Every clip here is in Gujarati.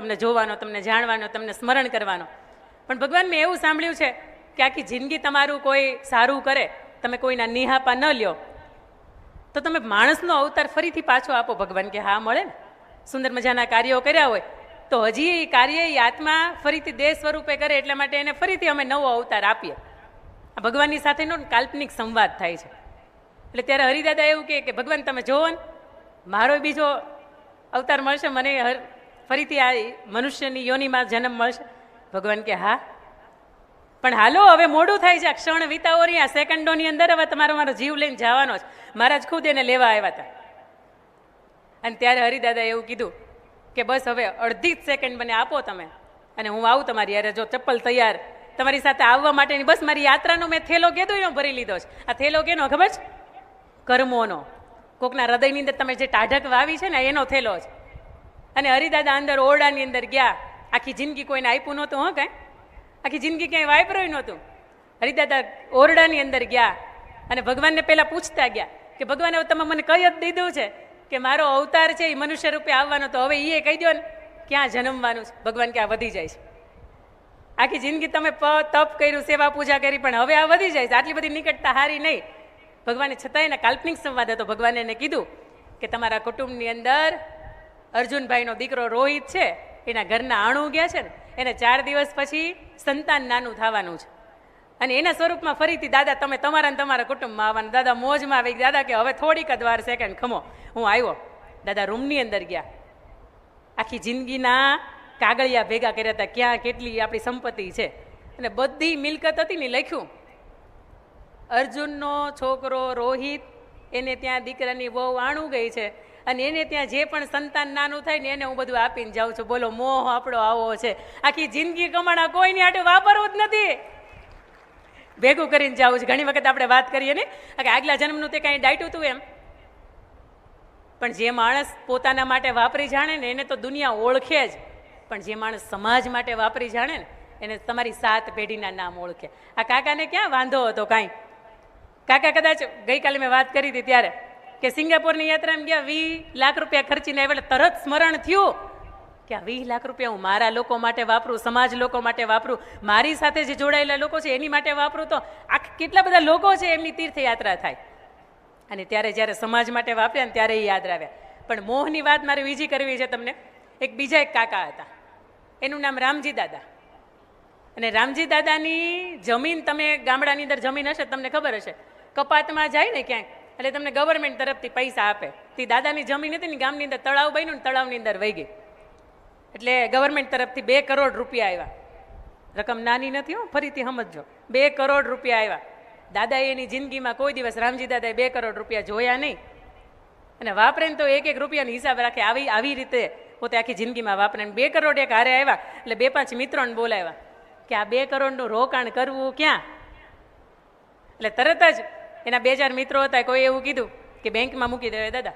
તમને જોવાનો, તમને જાણવાનો, તમને સ્મરણ કરવાનો. પણ ભગવાન મેં એવું સાંભળ્યું છે કે આખી જિંદગી તમારું કોઈ સારું કરે, તમે કોઈના નિહાપા ન લ્યો, તો તમે માણસનો અવતાર ફરીથી પાછો આપો. ભગવાન કે હા મળે ને, સુંદર મજાના કાર્યો કર્યા હોય તો હજી એ કાર્ય એ આત્મા ફરીથી દેહ સ્વરૂપે કરે, એટલા માટે એને ફરીથી અમે નવો અવતાર આપીએ. આ ભગવાનની સાથેનો કાલ્પનિક સંવાદ થાય છે. એટલે ત્યારે હરિદાદા એવું કે ભગવાન તમે જોવો ને, મારો બીજો અવતાર મળશે, મને ફરીથી આ મનુષ્યની યોનિમાં જન્મ મળશે. ભગવાન કે હા, પણ હાલો હવે મોડું થાય છે, આ ક્ષણ વિતાવો રહી, આ સેકન્ડોની અંદર હવે તમારો મારો જીવ લઈને જવાનો છે. મહારાજ ખુદ એને લેવા આવ્યા હતા. અને ત્યારે હરિદાદા એવું કીધું કે બસ હવે અડધી જ સેકન્ડ મને આપો તમે, અને હું આવું તમારી યારે. જો ચપ્પલ તૈયાર, તમારી સાથે આવવા માટેની બસ મારી યાત્રાનો મેં થેલો કીધું એનો ભરી લીધો છે. આ થેલો કેનો ખબર છે? કર્મોનો. કોકના હૃદયની અંદર તમે જે ટાઢક વાવી છે ને એનો થેલો છે. અને હરિદાદા અંદર ઓરડાની અંદર ગયા. આખી જિંદગી કોઈને આપ્યું નહોતું, હો કાંઈ આખી જિંદગી ક્યાંય વાપર્યું નહોતું. હરિદાદા ઓરડાની અંદર ગયા અને ભગવાનને પહેલા પૂછતા ગયા કે ભગવાન હવે તમે મને કહી જ દીધું છે કે મારો અવતાર છે એ મનુષ્ય રૂપે આવવાનો, તો હવે એ કહી દો ને ક્યાં જન્મવાનું છે. ભગવાન કે આ વધી જાય છે. આખી જિંદગી તમે તપ કર્યું, સેવા પૂજા કરી, પણ હવે આ વધી જાય છે, આટલી બધી નિકટતા હારી નહીં. ભગવાને છતાં એના કાલ્પનિક સંવાદ હતો. ભગવાને એને કીધું કે તમારા કુટુંબની અંદર અર્જુનભાઈનો દીકરો રોહિત છે, એના ઘરના આણું ગયા છે ને, એને 4 દિવસ પછી સંતાન નાનું થવાનું છે. અને એના સ્વરૂપમાં ફરીથી દાદા તમે તમારા ને તમારા કુટુંબમાં આવવાના. દાદા મોજમાં આવી. દાદા કે હવે થોડીક જ વાર, સેકન્ડ ખમો, હું આવ્યો. દાદા રૂમની અંદર ગયા. આખી જિંદગીના કાગળિયા ભેગા કર્યા હતા, ક્યાં કેટલી આપણી સંપત્તિ છે, અને બધી મિલકત હતી ને લખ્યું. અર્જુનનો છોકરો રોહિત, એને ત્યાં દીકરાની વહુ આણું ગઈ છે, અને એને ત્યાં જે પણ સંતાન નાનું થાય ને એને હું બધું આપીને જાઉં છું. બોલો, મોહ આપણો આવો છે. આખી જિંદગી કમાણા કોઈની હાટે વાપરવું જ નથી, ભેગું કરીને જાવું છે. ઘણી વખત આપણે વાત કરીએ ને કે આગલા જન્મનું તે કાંઈ ડાયટું હતું એમ, પણ જે માણસ પોતાના માટે વાપરી જાણે ને એને તો દુનિયા ઓળખે જ, પણ જે માણસ સમાજ માટે વાપરી જાણે ને એને તમારી 7 પેઢીના નામ ઓળખે. આ કાકાને ક્યાં વાંધો હતો કાંઈ? કાકા કદાચ ગઈકાલે મેં વાત કરી હતી ત્યારે કે સિંગાપોરની યાત્રામાં ગયા, 20 લાખ રૂપિયા ખર્ચીને આવ્યા. એટલે તરત સ્મરણ થયું કે આ 20 લાખ રૂપિયા હું મારા લોકો માટે વાપરું, સમાજ લોકો માટે વાપરું, મારી સાથે જે જોડાયેલા લોકો છે એની માટે વાપરું, તો આ કેટલા બધા લોકો છે એમની તીર્થયાત્રા થાય. અને ત્યારે જ્યારે સમાજ માટે વાપર્યા ને ત્યારે એ યાદ આવ્યા. પણ મોહની વાત મારે બીજી કરવી છે તમને. બીજા એક કાકા હતા, એનું નામ રામજી દાદા. અને રામજી દાદાની જમીન, તમે ગામડાની અંદર જમીન હશે તમને ખબર હશે, કપાતમાં જાય ને ક્યાંક એટલે તમને ગવર્મેન્ટ તરફથી પૈસા આપે. તે દાદાની જમીન હતી ને ગામની અંદર તળાવ બન્યું ને તળાવની અંદર વહી ગઈ, એટલે ગવર્મેન્ટ તરફથી 2 કરોડ રૂપિયા આવ્યા. રકમ નાની નથી હો, ફરીથી સમજો. 2 કરોડ રૂપિયા આવ્યા. દાદાએ એની જિંદગીમાં કોઈ દિવસ રામજી દાદાએ 2 કરોડ રૂપિયા જોયા નહીં, અને વાપરે ને તો 1-1 રૂપિયાનો હિસાબ રાખે. આવી રીતે પોતે આખી જિંદગીમાં વાપરે. 2 કરોડ એક હારે આવ્યા એટલે 2-5 મિત્રોને બોલાવ્યા કે આ 2 કરોડનું રોકાણ કરવું ક્યાં? એટલે તરત જ એના 2-4 મિત્રો હતા, કોઈ એવું કીધું કે બેંકમાં મૂકી દેવાય. દાદા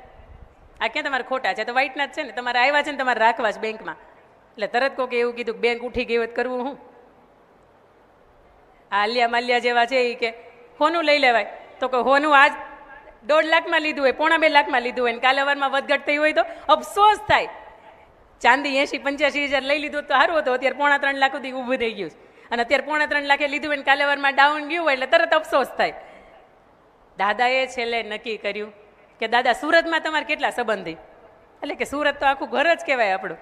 આ ક્યાં તમારે ખોટા છે, તો વ્હાઇટના જ છે ને, તમારે આવ્યા છે ને તમારે રાખવા છે બેંકમાં. એટલે તરત કોકે એવું કીધું કે બેંક ઉઠી ગઈ હોય કરવું હું? આ આલિયા માલિયા જેવા છે એ કે હોનું લઈ લેવાય, તો કે હોનું આજ 1.5 લાખમાં લીધું હોય, 1.25 લાખમાં લીધું હોય, ને કાલે વારમાં વધઘટ થઈ હોય તો અફસોસ થાય. ચાંદી 80-85 હજાર લઈ લીધું તો સારું હતું, અત્યારે 3.25 લાખ સુધી ઊભું થઈ ગયું છે. અને અત્યારે 3.25 લાખે લીધું હોય ને કાલે વારમાં ડાઉન ગયું હોય એટલે તરત અફસોસ થાય. દાદાએ છેલ્લે નક્કી કર્યું કે દાદા સુરતમાં તમારે કેટલા સંબંધી? એટલે કે સુરત તો આખું ઘર જ કહેવાય આપણું.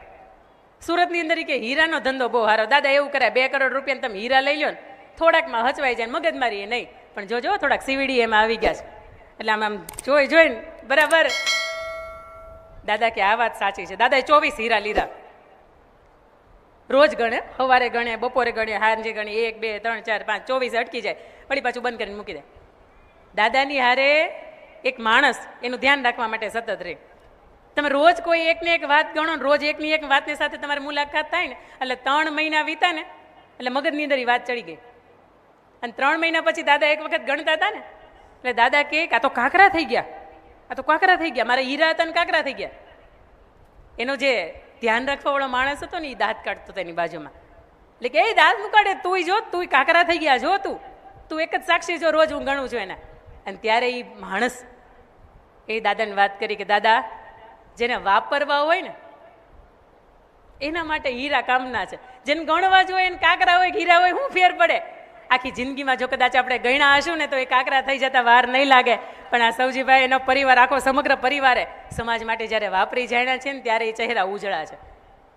સુરતની અંદર કે હીરાનો ધંધો બહુ સારો. દાદા એવું કરે, 2 કરોડ રૂપિયા તમે હીરા લઈ લો ને, થોડાકમાં હચવાઈ જાય, મગજમારી એ નહીં, પણ જોજો થોડાક સીવીડી એમાં આવી ગયા છે. એટલે આમ જોઈને બરાબર દાદા કે આ વાત સાચી છે. દાદાએ 24 હીરા લીધા. રોજ ગણે, સવારે ગણે, બપોરે ગણે, સાંજે ગણે, 1, 2, 3, 4, 5, 24 અટકી જાય, વળી પાછું બંધ કરીને મૂકી દે. દાદાની હારે એક માણસ એનું ધ્યાન રાખવા માટે સતત રહે. તમે રોજ કોઈ એકને એક વાત ગણો, રોજ એકની એક વાતની સાથે તમારી મુલાકાત થાય ને, એટલે 3 મહિના વીતા ને એટલે મગજની અંદર એ વાત ચડી ગઈ. અને 3 મહિના પછી દાદા એક વખત ગણતા હતા ને, એટલે દાદા કે આ તો કાંકરા થઈ ગયા, આ તો કાંકરા થઈ ગયા, મારા હીરા હતા ને કાંકરા થઈ ગયા. એનો જે ધ્યાન રાખવા વાળો માણસ હતો ને એ દાંત કાઢતો હતો એની બાજુમાં. એટલે કે એ દાંત નું કાઢે, તું જો, તું કાંકરા થઈ ગયા, જો તું એક જ સાક્ષી જો, રોજ હું ગણું છું એના. અને ત્યારે એ માણસ એ દાદાને વાત કરી કે દાદા જેને વાપરવા હોય ને એના માટે હીરા કામના છે. જેને ગણવા જોઈએ એને કાંકરા હોય હીરા હોય શું ફેર પડે? આખી જિંદગીમાં જો કદાચ આપણે ગણ્યા હશું ને તો એ કાંકરા થઈ જતા વાર નહીં લાગે. પણ આ સૌજીભાઈ એનો પરિવાર આખો સમગ્ર પરિવારે સમાજ માટે જ્યારે વાપરી જાય છે ને ત્યારે એ ચહેરા ઉજળા છે.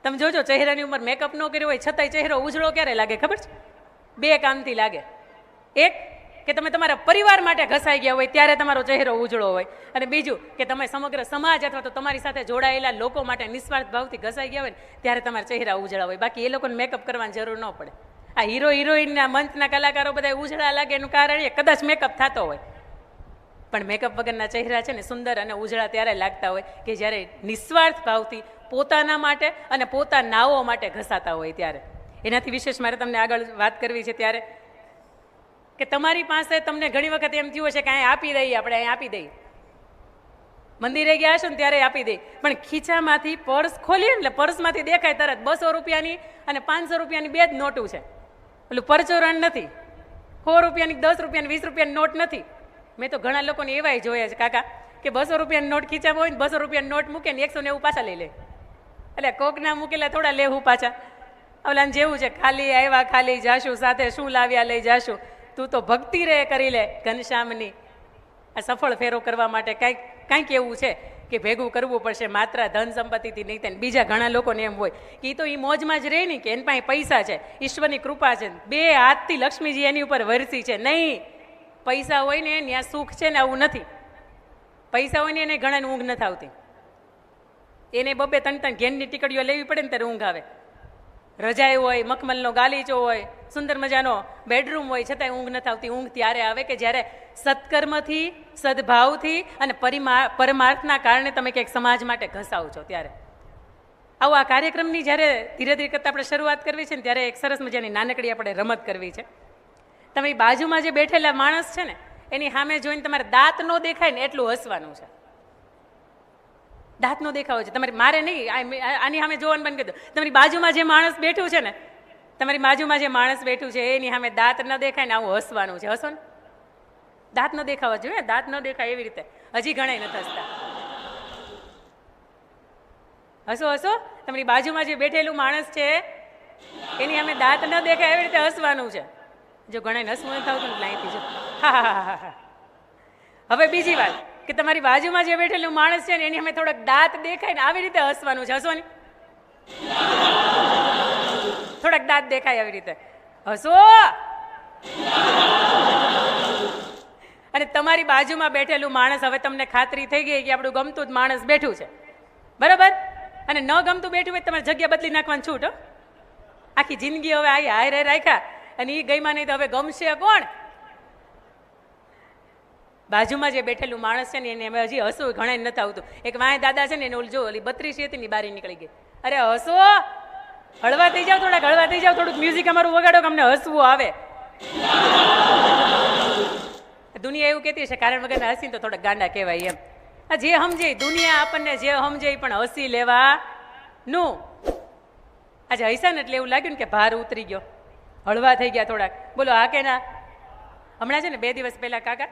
તમે જોજો ચહેરાની ઉંમર મેકઅપ ન કર્યો હોય છતાંય ચહેરો ઉજળો ક્યારે લાગે ખબર છે? બે કામથી લાગે. એક કે તમે તમારા પરિવાર માટે ઘસાઈ ગયા હોય ત્યારે તમારો ચહેરો ઉજળો હોય, અને બીજું કે તમે સમગ્ર સમાજ અથવા તો તમારી સાથે જોડાયેલા લોકો માટે નિસ્વાર્થ ભાવથી ઘસાઈ ગયા હોય ને ત્યારે તમારા ચહેરા ઉજળા હોય. બાકી એ લોકોને મેકઅપ કરવાની જરૂર ન પડે. આ હીરો હિરોઈનના મંચના કલાકારો બધા ઉજળા લાગે એનું કારણ એ કદાચ મેકઅપ થતો હોય, પણ મેકઅપ વગરના ચહેરા છે ને સુંદર અને ઉજળા ત્યારે લાગતા હોય કે જ્યારે નિસ્વાર્થ ભાવથી પોતાના માટે અને પોતાનાઓ માટે ઘસાતા હોય ત્યારે. એનાથી વિશેષ મારે તમને આગળ વાત કરવી છે ત્યારે કે તમારી પાસે તમને ઘણી વખત એમ થયું હશે કે અહીં આપી દઈએ, આપણે અહીં આપી દઈએ, મંદિરે ગયા હશો ને ત્યારે આપી દઈએ, પણ ખીચામાંથી પર્સ ખોલીએ એટલે પર્સમાંથી દેખાય તરત 200 રૂપિયાની અને 500 રૂપિયાની બે જ નોટું છે. પેલું પરચોરણ નથી, 100 રૂપિયાની 10 રૂપિયાની 20 રૂપિયાની નોટ નથી. મેં તો ઘણા લોકોને એવાય જોયા છે કાકા કે 200 રૂપિયાની નોટ ખીચામાં હોય ને 200 રૂપિયાની નોટ મૂકે ને 190 પાછા લઈ લે. એટલે કોકના મૂકેલા થોડા લેવું પાછા. ઓલાને જેવું છે, ખાલી આવ્યા ખાલી જાશું, સાથે શું લાવ્યા લઈ જાશું. તું તો ભક્તિ રે કરી લે ઘનશ્યામની. આ સફળ ફેરો કરવા માટે કાંઈક એવું છે કે ભેગું કરવું પડશે, માત્ર ધન સંપત્તિથી નહીં થાય. બીજા ઘણા લોકોને એમ હોય કે એ તો એ મોજમાં જ રહે ને કે એની પાસે પૈસા છે, ઈશ્વરની કૃપા છે, 2 હાથથી લક્ષ્મીજી એની ઉપર વરસી છે. નહીં, પૈસા હોય ને ત્યાં સુખ છે ને આવું નથી. પૈસા હોય ને એને ઘણાને ઊંઘ નથી આવતી. એને 2-3 ઘેરની ટીકડીઓ લેવી પડે ને ત્યારે ઊંઘ આવે. રજાઈ હોય, મખમલનો ગાલીચો હોય, સુંદર મજાનો બેડરૂમ હોય, છતાંય ઊંઘ નથી આવતી. ઊંઘ ત્યારે આવે કે જ્યારે સત્કર્મથી, સદભાવથી અને પરમાર્થના કારણે તમે કંઈક સમાજ માટે ઘસાવ છો ત્યારે. આવું આ કાર્યક્રમની જ્યારે ધીરે ધીરે કરતાં આપણે શરૂઆત કરવી છે ને ત્યારે એક સરસ મજાની નાનકડી આપણે રમત કરવી છે. તમે બાજુમાં જે બેઠેલા માણસ છે ને એની સામે જોઈને તમારે દાંત ન દેખાય ને એટલું હસવાનું છે. દાંત નો દેખાવો છે તમારે, મારે નહીં, આની સામે જોવાનું બંધ કરી દો. તમારી બાજુમાં જે માણસ બેઠું છે ને, તમારી બાજુમાં જે માણસ બેઠું છે એની સામે દાંત ન દેખાય ને આવું હસવાનું છે. હસો ને, દાંત ન દેખાવા જોઈએ, દાંત ન દેખાય એવી રીતે. હજી ઘણાય નથી હસતા. હસો હસો, તમારી બાજુમાં જે બેઠેલું માણસ છે એની સામે દાંત ન દેખાય એવી રીતે હસવાનું છે. જો ઘણાય હસવું નથી આવતું ને લાઈથી જો. હા. હવે બીજી વાત કે તમારી બાજુમાં જે બેઠેલું માણસ છે ને એની અમે થોડાક દાંત દેખાય ને આવી રીતે હસવાનું છે. હસો ને, થોડાક દાંત દેખાય આવી રીતે હસો. અને તમારી બાજુમાં બેઠેલું માણસ, હવે તમને ખાતરી થઈ ગઈ કે આપણું ગમતું જ માણસ બેઠું છે, બરાબર? અને ન ગમતું બેઠું હોય તમારે જગ્યા બદલી નાખવાની છૂટ. આખી જિંદગી હવે આ હારે રાખ્યા અને એ ગઈમાં નહીં તો હવે ગમશે કોણ? બાજુમાં જે બેઠેલું માણસ છે ને એને અમે હજી હસવું ઘણા નથી આવતું. એક વાય દાદા છે ને એને ઓલી જો ઓલી 32 હતી ને બારી નીકળી ગઈ. અરે હસો, હળવા થઈ જાવ, થોડાક હળવા થઈ જાવ, થોડુંક મ્યુઝિક અમારું વગાડો કે અમને હસવું આવે. દુનિયા એવું કહેતી છે કારણ વગર હસીને તો થોડાક ગાંડા કહેવાય એમ. આ જે સમજે દુનિયા આપણને જે સમજે પણ હસી લેવા નું. આજે હૈસા ને એટલે એવું લાગ્યું ને કે ભાર ઉતરી ગયો, હળવા થઈ ગયા થોડાક. બોલો હા કે ના? હમણાં છે ને 2 દિવસ પહેલા કાકા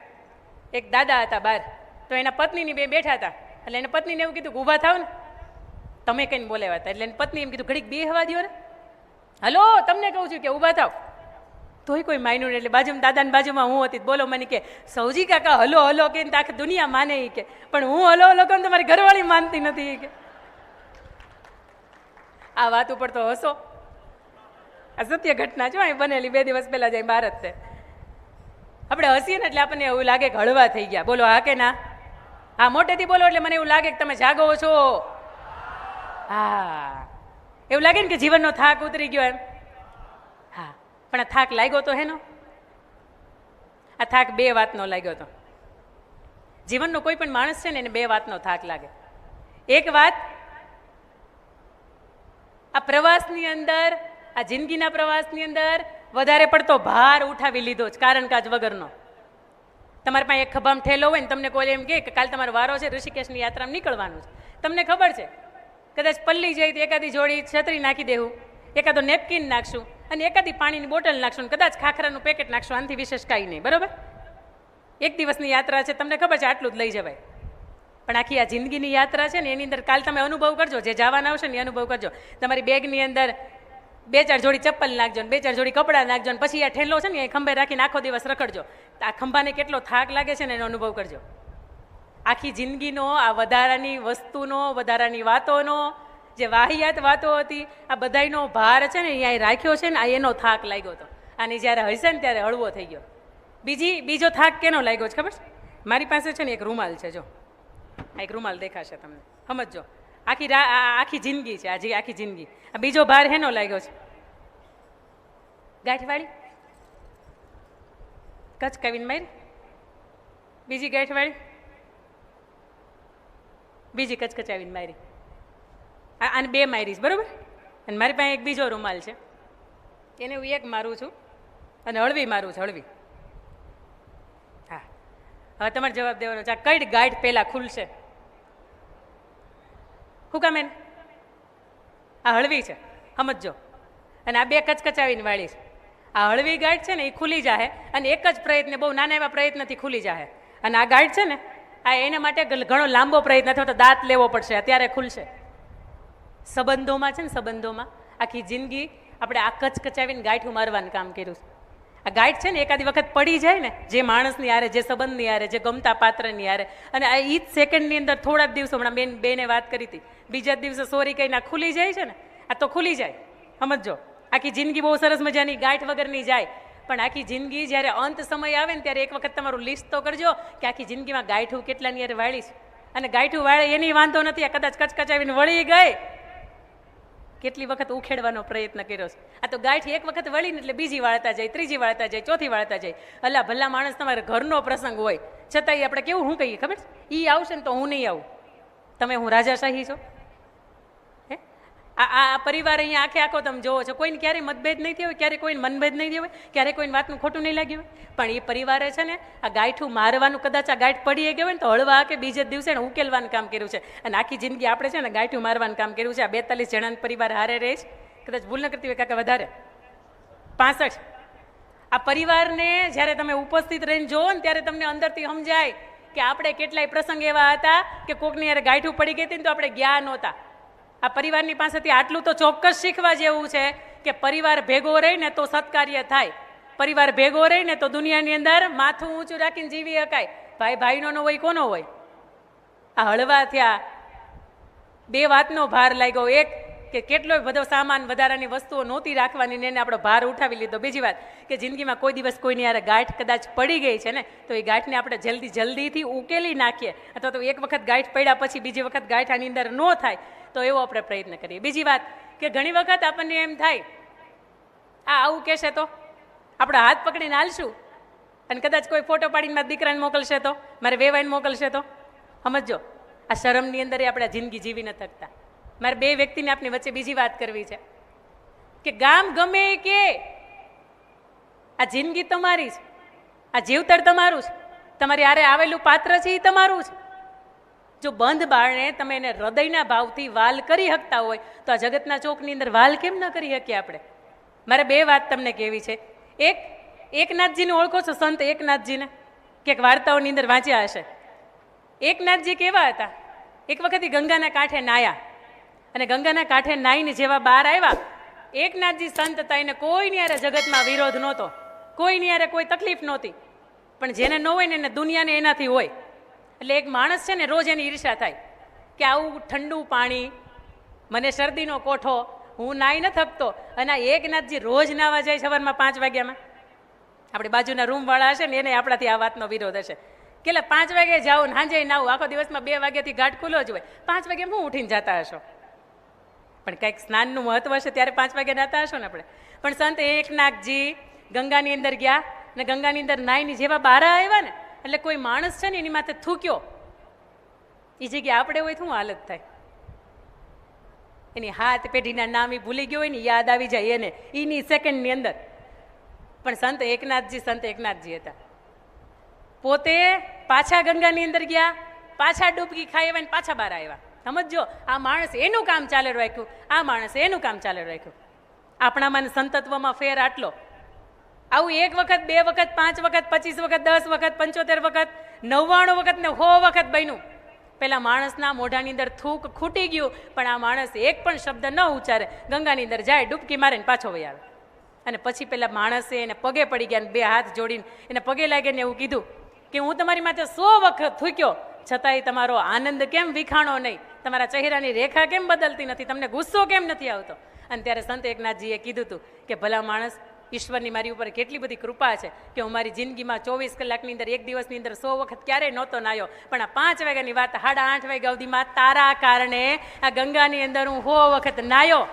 એક દાદા હતા બહાર, તો એના પત્નીની બે બેઠા હતા. એટલે એને પત્નીને એવું કીધું કે ઊભા થાવ ને, તમે કઈને બોલાવ્યા હતા. એટલે એની પત્ની એમ કીધું ઘડીક બેહવા દો ને, હલો તમને કહું છું કે ઊભા થાવ. તોય કોઈ માન્યું નહીં. એટલે બાજુમાં દાદાની બાજુમાં હું હતી. બોલો મને કે સૌજી કાકા હલો હલો કે આખી દુનિયા માને કે, પણ હું હલો હલો કહું તમારી ઘરવાળી માનતી નથી કે. આ વાત ઉપર તો હસો. આ સત્ય ઘટના છે બનેલી 2 દિવસ પહેલા જાય ભારત તે. આપણે હસીએ ને એટલે આપણને એવું લાગે કે હળવા થઈ ગયા. બોલો હા કે ના? હા, મોટેથી બોલો એટલે મને એવું લાગે કે તમે જાગો છો. હા, એવું લાગે ને કે જીવનનો થાક ઉતરી ગયો એમ. હા, પણ આ થાક લાગ્યો તો હેનો? આ થાક 2 વાતનો લાગ્યો હતો. જીવનનો કોઈ પણ માણસ છે ને એને 2 વાતનો થાક લાગે. એક વાત, આ પ્રવાસની અંદર, આ જિંદગીના પ્રવાસની અંદર વધારે પડતો ભાર ઉઠાવી લીધો જ કારણ કાજ વગરનો. તમારી પાસે એક ખભામાં ઠેલો હોય ને તમને કોઈ એમ કહે કે કાલ તમારો વારો છે, ઋષિકેશની યાત્રામાં નીકળવાનું છે. તમને ખબર છે કદાચ પલ્લી જાય તો એકાદી જોડી છત્રી નાખી દેવું, એકાદો નેપકિન નાખશું અને એકાદી પાણીની બોટલ નાખશું, કદાચ ખાખરાનું પેકેટ નાખશું. આનાથી વિશેષ કાંઈ નહીં, બરાબર? 1 દિવસની યાત્રા છે, તમને ખબર છે આટલું જ લઈ જવાય. પણ આખી આ જિંદગીની યાત્રા છે ને એની અંદર કાલ તમે અનુભવ કરજો, જે જવાના આવશે ને એ અનુભવ કરજો. તમારી બેગની અંદર 2-4 જોડી ચપ્પલ નાખજો ને 2-4 જોડી કપડાં નાખજો ને પછી આ ઠેલો છે ને એ ખંભે રાખીને આખો દિવસ રખડજો. આ ખંભાને કેટલો થાક લાગે છે ને એનો અનુભવ કરજો. આખી જિંદગીનો આ વધારાની વસ્તુનો, વધારાની વાતોનો, જે વાહિયાત વાતો હતી, આ બધાયનો ભાર છે ને અહીંયા રાખ્યો છે ને, આ એનો થાક લાગ્યો હતો. અને જ્યારે હશે ને ત્યારે હળવો થઈ ગયો. બીજો થાક કેનો લાગ્યો છે ખબર છે? મારી પાસે છે ને એક રૂમાલ છે, જો આ એક રૂમાલ દેખાશે તમને, સમજજો. આખી જિંદગી છે, આજે આખી જિંદગી. આ બીજો ભાર હેનો લાગ્યો છે? ગાંઠવાળી કચકાવીને મારી, બીજી ગાંઠવાળી, બીજી કચકચાવીને મારી, આને 2 મારીશ, બરોબર? અને મારી પાસે એક બીજો રૂમાલ છે, એને હું એક મારું છું અને હળવી મારું છું, હળવી. હા, હવે તમારે જવાબ દેવાનો છે, આ કઈ ગાંઠ પહેલા ખુલશે? શું કામ એને? આ હળવી છે, સમજજો. અને આ 2 કચકચાવીને વાળી છે. આ હળવી ગાંઠ છે ને એ ખુલી જાય અને એક જ પ્રયત્ન, બહુ નાના એવા પ્રયત્નથી ખુલી જાય. અને આ ગાંઠ છે ને આ એના માટે ઘણો લાંબો પ્રયત્ન થયો, તો દાંત લેવો પડશે, અત્યારે ખુલશે. સંબંધોમાં છે ને, સંબંધોમાં આખી જિંદગી આપણે આ કચકચાવીને ગાંઠું મારવાનું કામ કર્યું છે. આ ગાંઠ છે ને એકાદી વખત પડી જાય ને, જે માણસની હારે, જે સંબંધની હારે, જે ગમતા પાત્રની હારે, અને આ ઈ જ સેકન્ડની અંદર થોડા જ દિવસો, હમણાં બેને વાત કરી હતી, બીજા જ દિવસે સોરી કહીને આ ખુલી જાય છે ને, આ તો ખુલી જાય, સમજો. આખી જિંદગી બહુ સરસ મજાની ગાંઠ વગરની જાય, પણ આખી જિંદગી જ્યારે અંત સમય આવે ને ત્યારે એક વખત તમારું લિસ્ટ તો કરજો કે આખી જિંદગીમાં ગાંઠું કેટલાની યાર વાળીશ. અને ગાંઠું વાળે એની વાંધો નથી, આ કદાચ કચકચાવીને વળી ગઈ, કેટલી વખત ઉખેડવાનો પ્રયત્ન કર્યો છે. આ તો ગાંઠ એક વખત વળીને એટલે બીજી વાળતા જાય, ત્રીજી વાળતા જાય, ચોથી વાળતા જાય. અલા ભલા માણસ, તમારે ઘરનો પ્રસંગ હોય છતાંય આપણે કેવું શું કહીએ ખબર છે? એ આવશે ને તો હું નહીં આવું, તમે હું રાજાશાહી છો? આ પરિવાર અહીંયા આખે આખો તમે જોવો છો, કોઈને ક્યારેય મતભેદ નહીં થયો હોય, ક્યારેય કોઈને મનભેદ નહીં થયો હોય, ક્યારેય કોઈને વાતનું ખોટું નહીં લાગ્યું હોય, પણ એ પરિવારે છે ને આ ગાંઠું મારવાનું, કદાચ આ ગાંઠ પડી ગયો હોય ને તો હળવા કે બીજે દિવસે ઉકેલવાનું કામ કર્યું છે. અને આખી જિંદગી આપણે છે ને ગાંઠું મારવાનું કામ કર્યું છે. આ 42 જણાના પરિવાર હારે રહે છે, કદાચ ભૂલ ન કરતી હોય કાકા, વધારે 65. આ પરિવારને જ્યારે તમે ઉપસ્થિત રહીને જોવો ને ત્યારે તમને અંદરથી સમજાય કે આપણે કેટલાય પ્રસંગ એવા હતા કે કોકની યારે ગાંઠું પડી ગઈ હતી ને તો આપણે ગયા નહોતા. આ પરિવારની પાસેથી આટલું તો ચોક્કસ શીખવા જેવું છે કે પરિવાર ભેગો રહીને તો સત્કાર્ય થાય, પરિવાર ભેગો રહીને તો દુનિયાની અંદર માથું ઊંચું રાખીને જીવી શકાય. ભાઈ ભાઈનો ન હોય કોનો હોય? આ હળવા થયા, 2 વાતનો ભાર લાગ્યો. એક કે કેટલોય બધો સામાન, વધારાની વસ્તુઓ નહોતી રાખવાની ને એને આપણો ભાર ઉઠાવી લીધો. બીજી વાત કે જિંદગીમાં કોઈ દિવસ કોઈની યારે ગાંઠ કદાચ પડી ગઈ છે ને તો એ ગાંઠને આપણે જલ્દીથી ઉકેલી નાખીએ, અથવા તો એક વખત ગાંઠ પડ્યા પછી બીજી વખત ગાંઠ આની અંદર ન થાય તો એવો આપણે પ્રયત્ન કરીએ. બીજી વાત કે ઘણી વખત આપણને એમ થાય આ આવું કહેશે તો આપણે હાથ પકડીને હાલશું, અને કદાચ કોઈ ફોટો પાડીને મારા દીકરાને મોકલશે તો, મારે વેવાઈને મોકલશે તો, સમજો. આ શરમની અંદર આપણે જિંદગી જીવી ન થકતા. મારે 2 વ્યક્તિને આપની વચ્ચે બીજી વાત કરવી છે કે ગામ ગમે કે આ જિંદગી તમારી છે, આ જીવતર તમારું છે, તમારી હારે આવેલું પાત્ર છે એ તમારું છે. જો બંધ બારણે તમે એને હૃદયના ભાવથી વાલ કરી શકતા હોય તો આ જગતના ચોકની અંદર વાલ કેમ ન કરી શકીએ આપણે? મારે 2 વાત તમને કહેવી છે. એકનાથજીને ઓળખો છો? સંત એકનાથજીને ક્યાંક વાર્તાઓની અંદર વાંચ્યા હશે. એકનાથજી કેવા હતા? એક વખત ગંગાના કાંઠે નાયા, અને ગંગાના કાંઠે નાઈને જેવા બહાર આવ્યા, એકનાથજી સંત હતા, એને કોઈની યારે જગતમાં વિરોધ નહોતો, કોઈની યારે કોઈ તકલીફ નહોતી. પણ જેને ન હોય ને એને દુનિયાને એનાથી હોય. એટલે એક માણસ છે ને રોજ એની ઈર્ષા થાય કે આવું ઠંડુ પાણી, મને શરદીનો કોઠો, હું નાઈ ન થકતો, અને આ એકનાથજી રોજ નાવા જાય સવારમાં 5 વાગ્યામાં. આપણી બાજુના રૂમવાળા હશે ને એને આપણાથી આ વાતનો વિરોધ હશે કે 5 વાગે જાઓ ને સાંજે નાવું, આખો દિવસમાં 2 વાગ્યાથી ઘાટ ખુલ્લો જ હોય, 5 વાગે હું ઉઠીને જતા હશો? પણ કંઈક સ્નાનનું મહત્વ હશે ત્યારે 5 વાગે નાતા હશો ને આપણે. પણ સંત એકનાથજી ગંગાની અંદર ગયા ને ગંગાની અંદર નાઈને જેવા બહાર આવ્યા ને એટલે કોઈ માણસ છે ને એની માથે થૂક્યો. એ જગ્યાએ આપણે હોય શું હાલત થાય? એની હાથ પેઢીના નામ એ ભૂલી ગયો હોય ને યાદ આવી જાય એને એની સેકન્ડની અંદર. પણ સંત એકનાથજી હતા. પોતે પાછા ગંગાની અંદર ગયા, પાછા ડૂબકી ખાઈ આવ્યા ને પાછા બહાર આવ્યા. સમજો, આ માણસ એનું કામ ચાલે રાખ્યું, આ માણસ એનું કામ ચાલે રાખ્યું. આપણામાં સંતત્વમાં ફેર આટલો. આવું 1 વખત, 2 વખત, 5 વખત, 25 વખત, 10 વખત, 75 વખત, 99 વખત ને 100 વખત બન્યું. પેલા માણસના મોઢાની અંદર થૂક ખૂટી ગયું, પણ આ માણસ એક પણ શબ્દ ન ઉચ્ચારે, ગંગાની અંદર જાય, ડૂબકી મારે ને પાછો વહી આવે. અને પછી પેલા માણસે એને પગે પડી ગયા, બે હાથ જોડીને એને પગે લાગીને એવું કીધું કે હું તમારી માથે 100 વખત થૂક્યો, છતાંય તમારો આનંદ કેમ વિખાણો નહીં, તમારા ચહેરાની રેખા કેમ બદલતી નથી, તમને ગુસ્સો કેમ નથી આવતો? અને ત્યારે સંત એકનાથજીએ કીધું હતું કે ભલા માણસ, ઈશ્વરની મારી ઉપર કેટલી બધી કૃપા છે કે હું મારી જિંદગીમાં 24 કલાકની અંદર એક દિવસની અંદર 100 વખત ક્યારેય નહોતો નાયો, પણ આ 5 વાગ્યાની વાત 8:30 વાગ્યા સુધીમાં તારા કારણે આ ગંગાની અંદર હું 100 વખત નાયો.